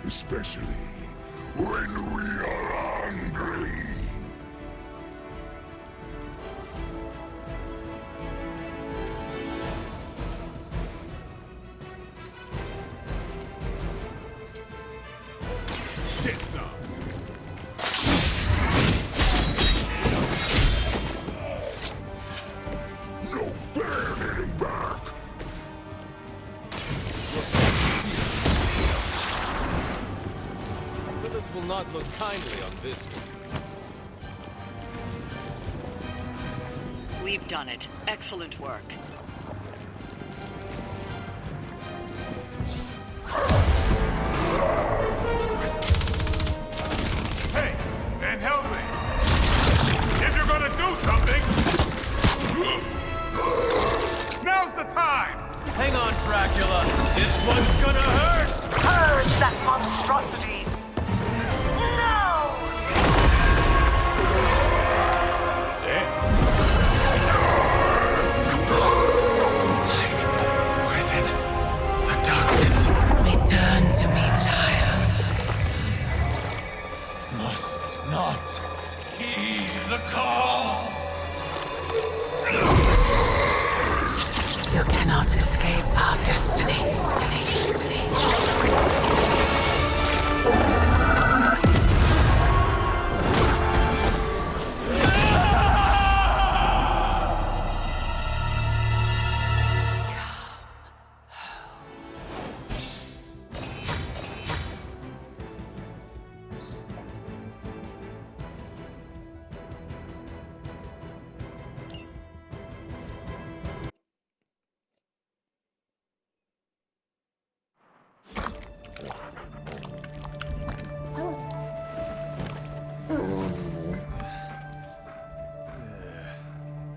especially when we are hungry. Get some! No fair hitting back! Lilith will not look kindly on this one. We've done it. Excellent work. Hey, Van Helsing! If you're gonna do something, now's the time! Hang on, Dracula. This one's gonna hurt! Purge that monstrosity! No! Within the darkness. Return to me, child. Must not heed the call. You cannot escape our destiny.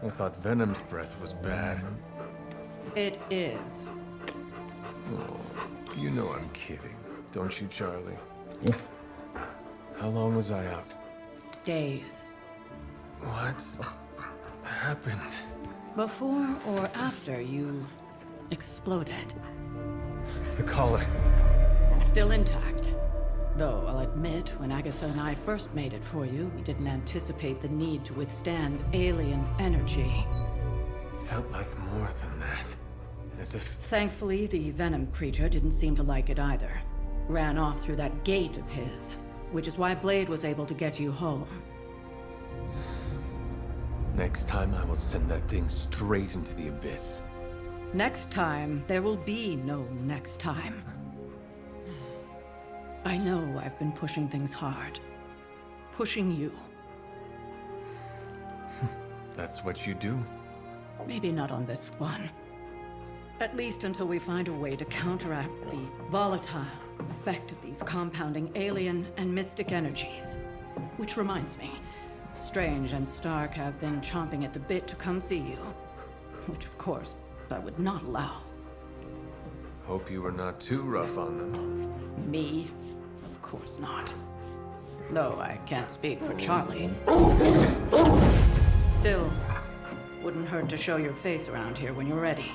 I thought Venom's breath was bad. It is. Oh, you know I'm kidding, don't you, Charlie? How long was I out? Days. What happened? Before or after you exploded. The collar. Still intact. Though, I'll admit, when Agatha and I first made it for you, we didn't anticipate the need to withstand alien energy. Felt like more than that. As if... Thankfully, the Venom creature didn't seem to like it either. Ran off through that gate of his, which is why Blade was able to get you home. Next time I will send that thing straight into the abyss. Next time, there will be no next time. I know I've been pushing things hard. Pushing you. That's what you do? Maybe not on this one. At least until we find a way to counteract the volatile effect of these compounding alien and mystic energies. Which reminds me, Strange and Stark have been chomping at the bit to come see you. Which, of course, I would not allow. Hope you were not too rough on them. Me? Of course not. Though I can't speak for Charlie. Still, wouldn't hurt to show your face around here when you're ready.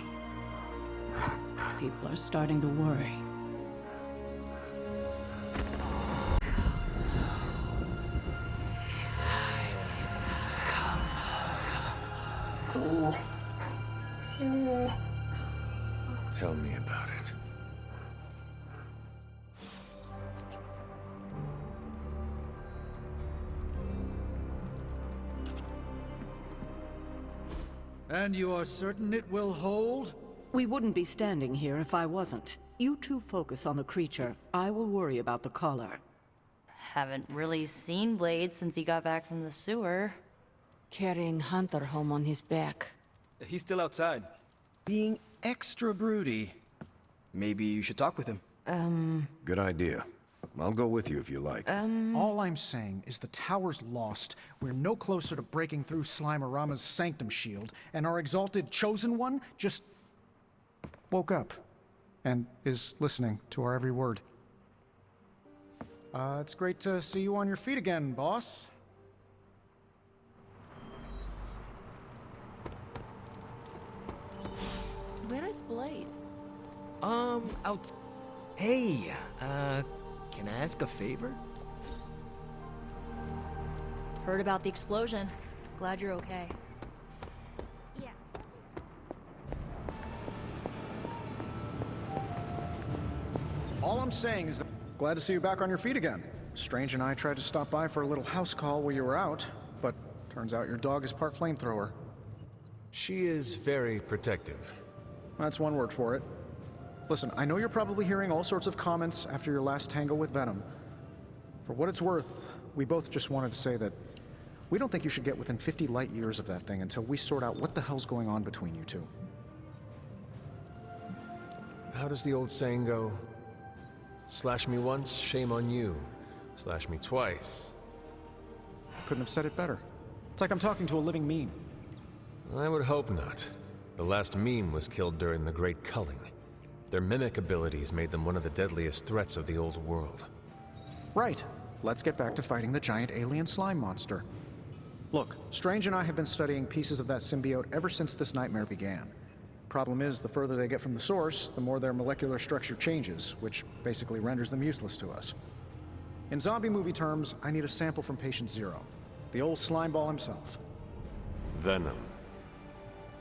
People are starting to worry. Tell me about it. And you are certain it will hold? We wouldn't be standing here if I wasn't. You two focus on the creature. I will worry about the collar. Haven't really seen Blade since he got back from the sewer. Carrying Hunter home on his back. He's still outside. Being extra broody. Maybe you should talk with him. Good idea. I'll go with you if you like. All I'm saying is the tower's lost. We're no closer to breaking through Slimerama's sanctum shield, and our exalted chosen one just woke up and is listening to our every word. It's great to see you on your feet again, boss. Where is Blade? Out. Hey, can I ask a favor? Heard about the explosion. Glad you're okay. Yes. All I'm saying is that glad to see you back on your feet again. Strange and I tried to stop by for a little house call while you were out, but turns out your dog is part flamethrower. She is very protective. That's one word for it. Listen, I know you're probably hearing all sorts of comments after your last tangle with Venom. For what it's worth, we both just wanted to say that we don't think you should get within 50 light years of that thing until we sort out what the hell's going on between you two. How does the old saying go? Slash me once, shame on you. Slash me twice. Couldn't have said it better. It's like I'm talking to a living meme. I would hope not. The last meme was killed during the Great Culling. Their mimic abilities made them one of the deadliest threats of the old world. Right. Let's get back to fighting the giant alien slime monster. Look, Strange and I have been studying pieces of that symbiote ever since this nightmare began. Problem is, the further they get from the source, the more their molecular structure changes, which basically renders them useless to us. In zombie movie terms, I need a sample from Patient Zero. The old slime ball himself. Venom.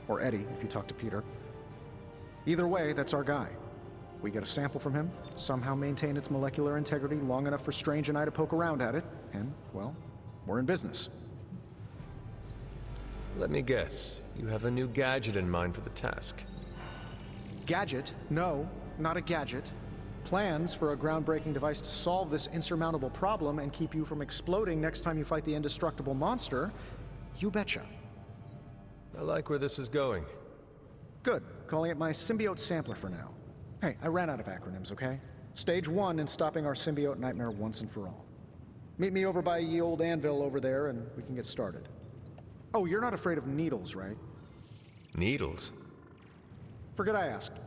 Or Eddie, if you talk to Peter. Either way, that's our guy. We get a sample from him, somehow maintain its molecular integrity long enough for Strange and I to poke around at it, and, well, we're in business. Let me guess. You have a new gadget in mind for the task. Gadget? No, not a gadget. Plans for a groundbreaking device to solve this insurmountable problem and keep you from exploding next time you fight the indestructible monster? You betcha. I like where this is going. Good. Calling it my symbiote sampler for now. Hey, I ran out of acronyms, okay? Stage 1 in stopping our symbiote nightmare once and for all. Meet me over by ye old anvil over there and we can get started. Oh, you're not afraid of needles, right? Needles? Forget I asked.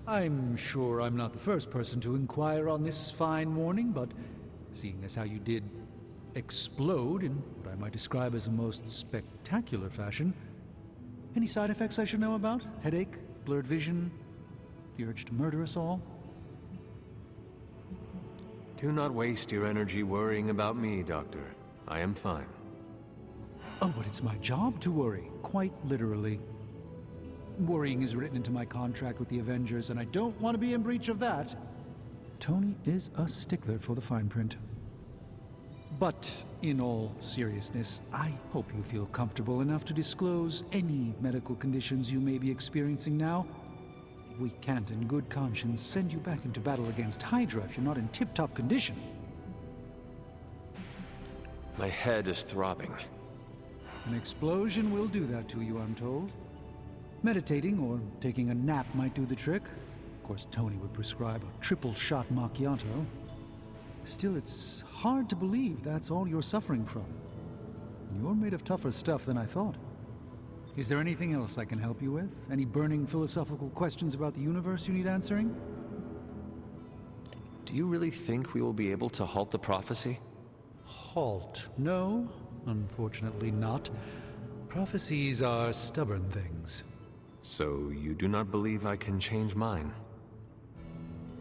I'm sure I'm not the first person to inquire on this fine morning, but seeing as how you did explode in what I might describe as a most spectacular fashion, any side effects I should know about? Headache? Blurred vision? The urge to murder us all? Do not waste your energy worrying about me, Doctor. I am fine. Oh, but it's my job to worry, quite literally. Worrying is written into my contract with the Avengers, and I don't want to be in breach of that. Tony is a stickler for the fine print. But in all seriousness, I hope you feel comfortable enough to disclose any medical conditions you may be experiencing now. We can't in good conscience send you back into battle against Hydra if you're not in tip-top condition. My head is throbbing. An explosion will do that to you, I'm told. Meditating or taking a nap might do the trick. Of course, Tony would prescribe a triple-shot macchiato. Still, it's hard to believe that's all you're suffering from. You're made of tougher stuff than I thought. Is there anything else I can help you with? Any burning philosophical questions about the universe you need answering? Do you really think we will be able to halt the prophecy? Halt? No, unfortunately not. Prophecies are stubborn things. So you do not believe I can change mine?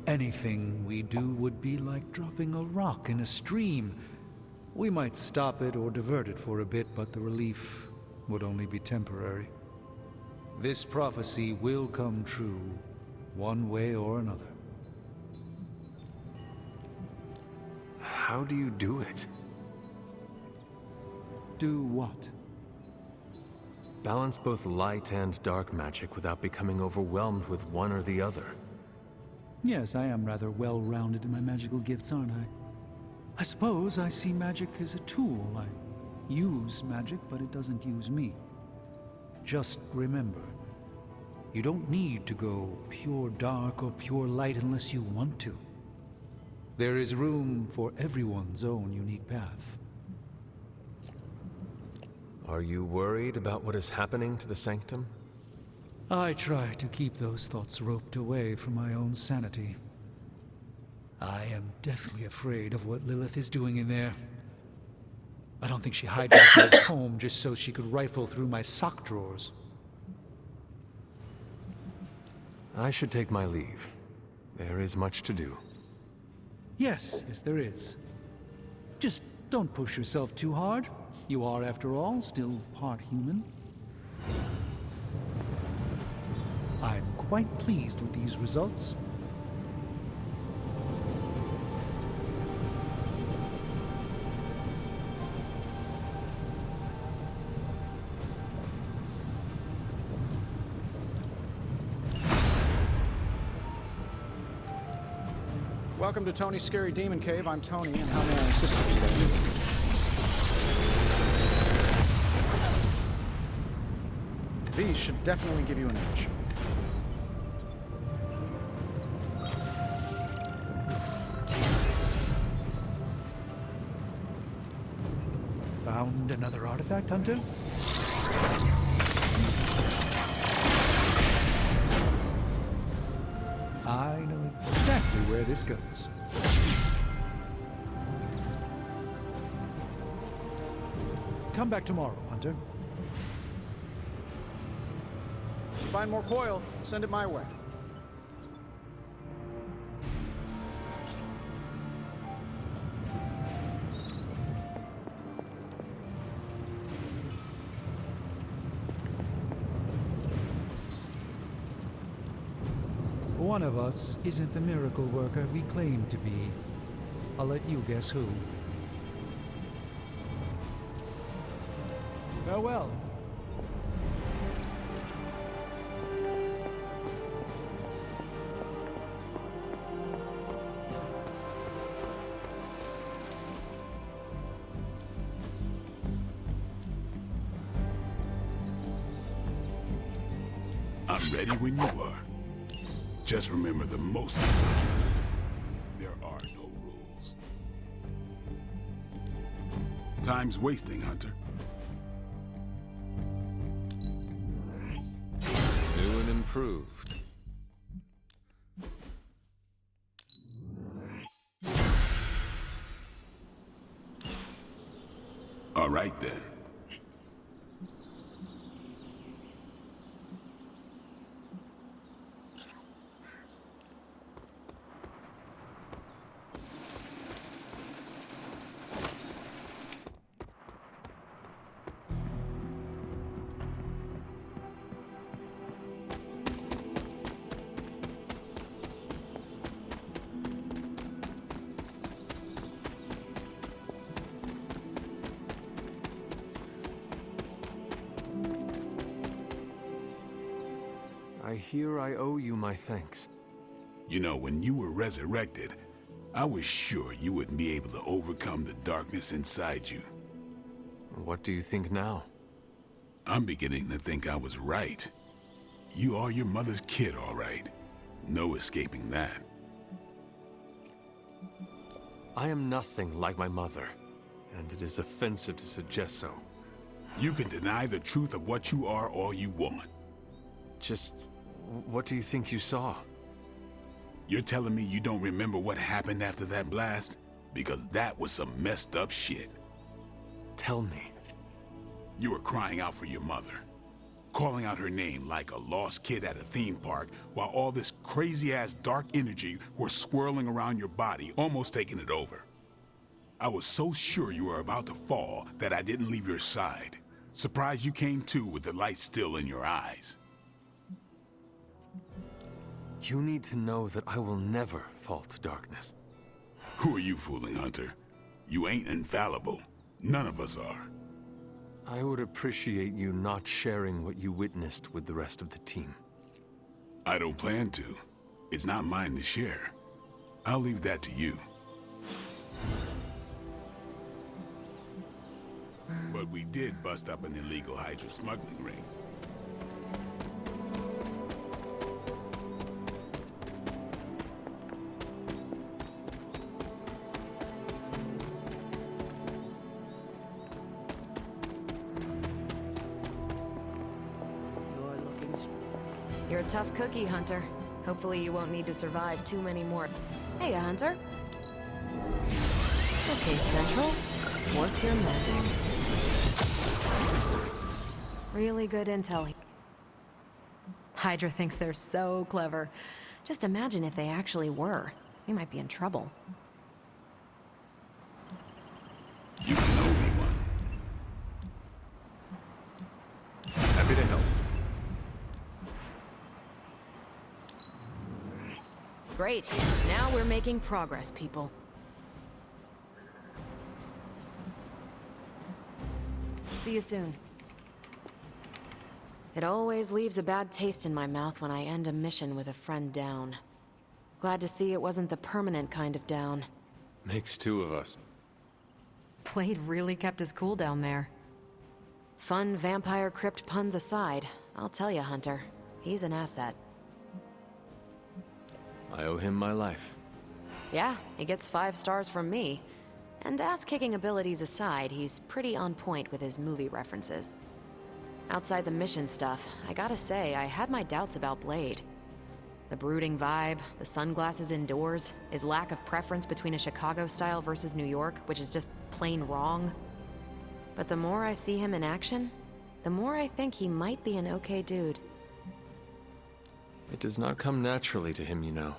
Anything we do would be like dropping a rock in a stream. We might stop it or divert it for a bit, but the relief would only be temporary. This prophecy will come true, one way or another. How do you do it? Do what? Balance both light and dark magic without becoming overwhelmed with one or the other. Yes, I am rather well-rounded in my magical gifts, aren't I? I suppose I see magic as a tool. I use magic, but it doesn't use me. Just remember, you don't need to go pure dark or pure light unless you want to. There is room for everyone's own unique path. Are you worried about what is happening to the Sanctum? I try to keep those thoughts roped away from my own sanity. I am deathly afraid of what Lilith is doing in there. I don't think she hijacked my home just so she could rifle through my sock drawers. I should take my leave. There is much to do. Yes, there is. Just don't push yourself too hard. You are, after all, still part human. I'm quite pleased with these results. Welcome to Tony's Scary Demon Cave. I'm Tony, and how may I assist you today? These should definitely give you an edge. Found another artifact, Hunter? I know exactly where this goes. Come back tomorrow, Hunter. If you find more coil, send it my way. One of us isn't the miracle worker we claim to be. I'll let you guess who. Farewell. I'm ready when you are. Just remember the most of the time, there are no rules. Time's wasting, Hunter. New and improved. All right, then. I hear I owe you my thanks. You know, when you were resurrected, I was sure you wouldn't be able to overcome the darkness inside you. What do you think now? I'm beginning to think I was right. You are your mother's kid, all right. No escaping that. I am nothing like my mother, and it is offensive to suggest so. You can deny the truth of what you are all you want. Just, what do you think you saw? You're telling me you don't remember what happened after that blast? Because that was some messed up shit. Tell me. You were crying out for your mother, calling out her name like a lost kid at a theme park, while all this crazy-ass dark energy was swirling around your body, almost taking it over. I was so sure you were about to fall that I didn't leave your side. Surprised you came to with the light still in your eyes. You need to know that I will never fall to darkness. Who are you fooling, Hunter? You ain't infallible. None of us are. I would appreciate you not sharing what you witnessed with the rest of the team. I don't plan to. It's not mine to share. I'll leave that to you. But we did bust up an illegal Hydra smuggling ring. You're a tough cookie, Hunter. Hopefully you won't need to survive too many more. Hey, Hunter. Okay, Central. Work your magic. Really good intel. Hydra thinks they're so clever. Just imagine if they actually were. We might be in trouble. You can owe me one. Happy to help. Great. Now we're making progress, people. See you soon. It always leaves a bad taste in my mouth when I end a mission with a friend down. Glad to see it wasn't the permanent kind of down. Makes two of us. Blade really kept his cool down there. Fun vampire crypt puns aside, I'll tell you, Hunter, he's an asset. I owe him my life. Yeah, he gets 5 stars from me. And ass-kicking abilities aside, he's pretty on point with his movie references. Outside the mission stuff, I gotta say, I had my doubts about Blade. The brooding vibe, the sunglasses indoors, his lack of preference between a Chicago style versus New York, which is just plain wrong. But the more I see him in action, the more I think he might be an okay dude. It does not come naturally to him, you know.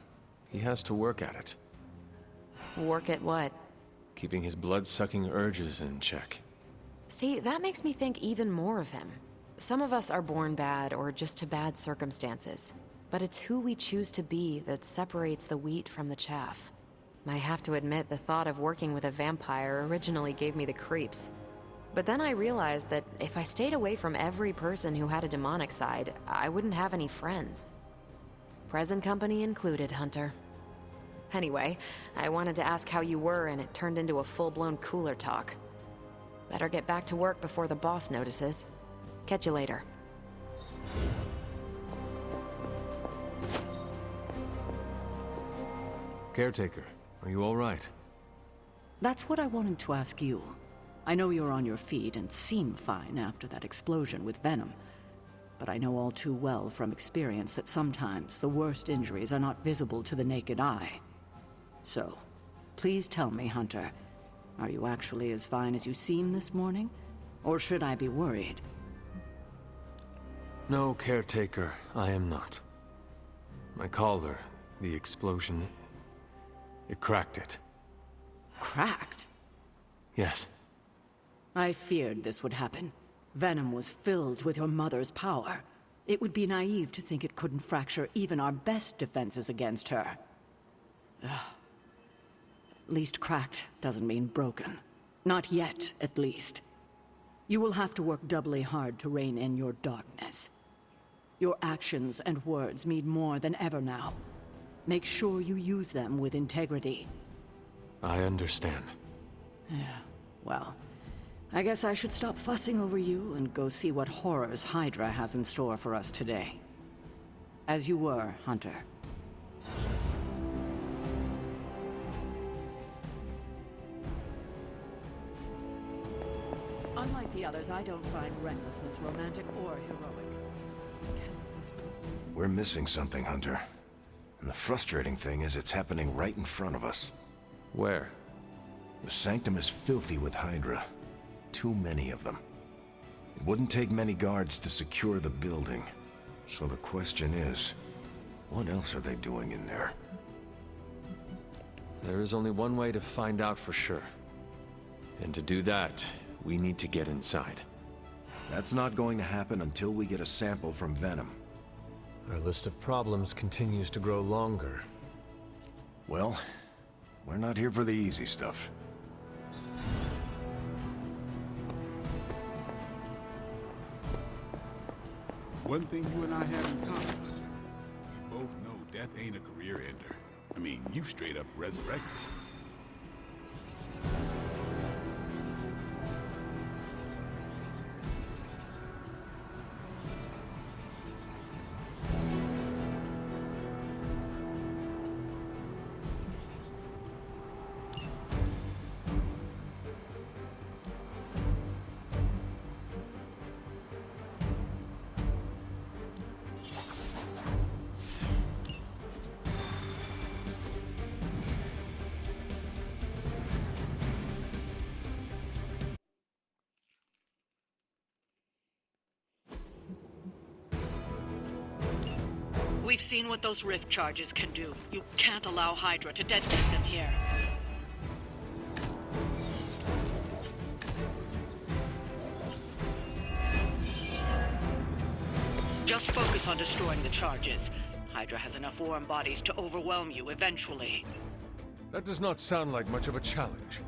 He has to work at it. Work at what? Keeping his blood-sucking urges in check. See, that makes me think even more of him. Some of us are born bad or just to bad circumstances. But it's who we choose to be that separates the wheat from the chaff. I have to admit, the thought of working with a vampire originally gave me the creeps. But then I realized that if I stayed away from every person who had a demonic side, I wouldn't have any friends. Present company included, Hunter. Anyway, I wanted to ask how you were, and it turned into a full-blown cooler talk. Better get back to work before the boss notices. Catch you later. Caretaker, are you all right? That's what I wanted to ask you. I know you're on your feet and seem fine after that explosion with Venom. But I know all too well from experience that sometimes the worst injuries are not visible to the naked eye. So, please tell me, Hunter, are you actually as fine as you seem this morning? Or should I be worried? No, Caretaker, I am not. My collar, the explosion, it cracked it. Cracked? Yes. I feared this would happen. Venom was filled with your mother's power. It would be naive to think it couldn't fracture even our best defenses against her. Ugh. At least cracked doesn't mean broken. Not yet, at least. You will have to work doubly hard to rein in your darkness. Your actions and words mean more than ever now. Make sure you use them with integrity. I understand. Yeah, well, I guess I should stop fussing over you and go see what horrors Hydra has in store for us today. As you were, Hunter. Unlike the others, I don't find recklessness romantic or heroic. We're missing something, Hunter. And the frustrating thing is it's happening right in front of us. Where? The Sanctum is filthy with Hydra. Too many of them. It wouldn't take many guards to secure the building. So the question is, what else are they doing in there? There is only one way to find out for sure. And to do that, we need to get inside. That's not going to happen until we get a sample from Venom. Our list of problems continues to grow longer. Well, we're not here for the easy stuff. One thing you and I have in common, Hunter. We both know death ain't a career ender. I mean, you straight up resurrected. We've seen what those rift charges can do. You can't allow Hydra to detonate them here. Just focus on destroying the charges. Hydra has enough warm bodies to overwhelm you eventually. That does not sound like much of a challenge.